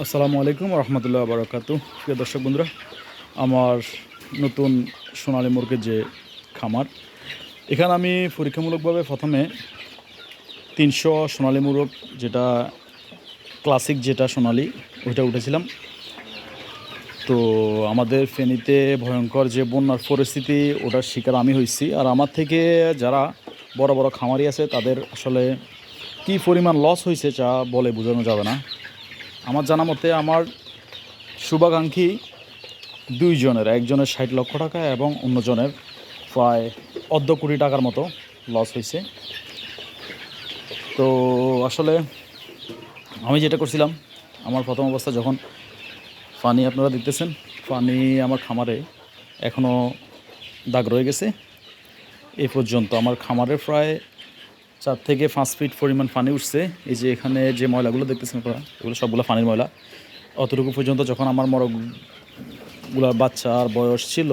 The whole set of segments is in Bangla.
আসসালামু আলাইকুম রহমতুল্লাহ বারাকাতু। প্রিয় দর্শক বন্ধুরা, আমার নতুন সোনালী মুরগির যে খামার, এখানে আমি পরীক্ষামূলকভাবে প্রথমে 300 সোনালী মুরগ, যেটা ক্লাসিক যেটা সোনালী, ওইটা উঠেছিলাম। তো আমাদের ফেনীতে ভয়ঙ্কর যে বন্যার পরিস্থিতি, ওটার শিকার আমি হয়েছি। আর আমার থেকে যারা বড় বড় খামারি আছে, তাদের আসলে কী পরিমাণ লস হয়েছে যা বলে বোঝানো যাবে না। আমার জানা মতে আমার শুভাকাঙ্ক্ষী দুইজনের, একজনের 60 লক্ষ টাকা এবং অন্যজনের প্রায় অর্ধ কোটি টাকার মতো লস হয়েছে। তো আসলে আমি যেটা করছিলাম, আমার প্রথম অবস্থা যখন পানি, আপনারা দেখতেছেন পানি আমার খামারে এখনও দাগ রয়ে গেছে। এই পর্যন্ত আমার খামারে প্রায় 4 থেকে 5 ফিট পরিমাণ পানি উঠছে। এই যে এখানে যে ময়লাগুলো দেখতেছেন আপনারা, এগুলো সবগুলো পানির ময়লা। অতটুকু পর্যন্ত যখন আমার মোরগগুলার বাচ্চার বয়স ছিল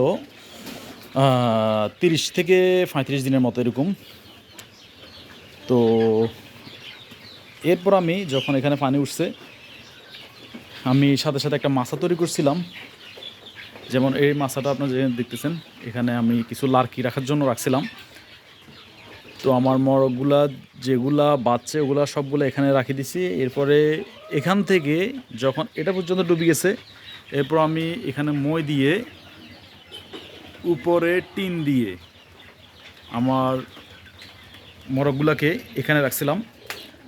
30 থেকে 35 দিনের মতো এরকম। তো এরপর আমি যখন এখানে পানি উঠছে, আমি সাথে সাথে একটা মাছা তৈরি করছিলাম। যেমন এই মাছাটা আপনারা যে দেখতেছেন, এখানে আমি কিছু লার্কি রাখার জন্য রাখছিলাম। তো আমার মোরগগুলা যেগুলা বাচ্চা, ওগুলা সবগুলো এখানে রাখি দিছি। এরপরে এখান থেকে যখন এটা পর্যন্ত ডুবে গেছে, এরপর আমি এখানে মই দিয়ে, উপরে টিন দিয়ে আমার মোরগগুলাকে এখানে রাখছিলাম।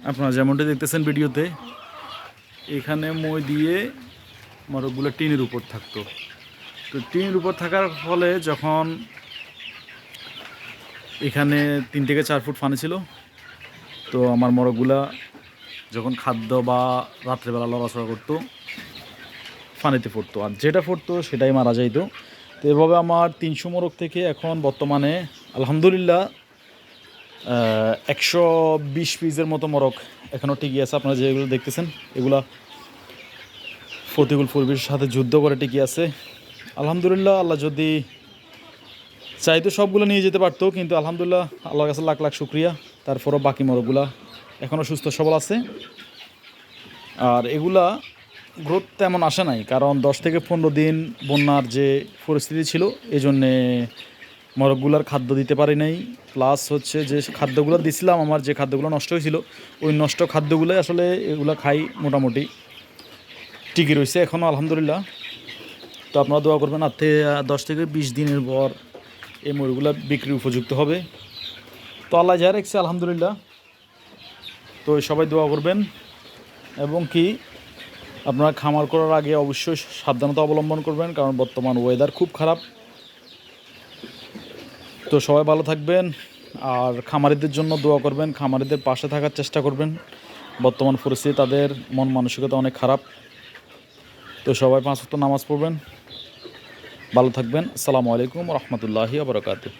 আপনারা যেমনটা দেখতেছেন ভিডিওতে, এখানে মই দিয়ে মোরগগুলো টিনের উপর থাকতো। তো টিনের উপর থাকার ফলে যখন এখানে 3 থেকে 4 ফুট পানি ছিল, তো আমার মোরগগুলা যখন খাদ্য বা রাত্রেবেলা লড়াচড়া করতো, পানিতে পড়তো, আর যেটা পড়তো সেটাই মারা যাইতো। তো এভাবে আমার 300 মোরগ থেকে এখন বর্তমানে আলহামদুলিল্লাহ 120 পিসের মতো মোরগ এখনও টিকে আছে। আপনারা যেগুলো দেখতেছেন, এগুলা প্রতিকূল পরিবেশের সাথে যুদ্ধ করে টিকে আছে। আলহামদুলিল্লাহ, আল্লাহ যদি চাইতো সবগুলো নিয়ে যেতে পারতো, কিন্তু আলহামদুলিল্লাহ, আল্লাহর কাছে লাখ লাখ শুক্রিয়া, তারপরও বাকি মোরগগুলা এখনও সুস্থ সবল আছে। আর এগুলা গ্রোথ তেমন আসে নাই, কারণ 10 থেকে 15 দিন বন্যার যে পরিস্থিতি ছিল, এই জন্যে মোরগগুলার খাদ্য দিতে পারি নাই। প্লাস হচ্ছে যে খাদ্যগুলো দিছিলাম, আমার যে খাদ্যগুলো নষ্ট হয়েছিল, ওই নষ্ট খাদ্যগুলোই আসলে এগুলো খাই, মোটামুটি টিকে রয়েছে এখনও আলহামদুলিল্লাহ। তো আপনারা দোয়া করবেন, আর 10 থেকে 20 দিনের পর এই মুরগিগুলো বিক্রির উপযুক্ত হবে। তো আল্লাহ যা রেখেছে আলহামদুলিল্লাহ। তো সবাই দোয়া করবেন, এবং কি আপনারা খামার করার আগে অবশ্যই সাবধানতা অবলম্বন করবেন, কারণ বর্তমান ওয়েদার খুব খারাপ। তো সবাই ভালো থাকবেন, আর খামারিদের জন্য দোয়া করবেন, খামারিদের পাশে থাকার চেষ্টা করবেন। বর্তমান পরিস্থিতি তাদের মন মানসিকতা অনেক খারাপ। তো সবাই 5 ওয়াক্ত নামাজ পড়বেন, ভালো থাকবেন। আসসালামু আলাইকুম রহমতুল্লাহি ওয়া বারাকাতুহু।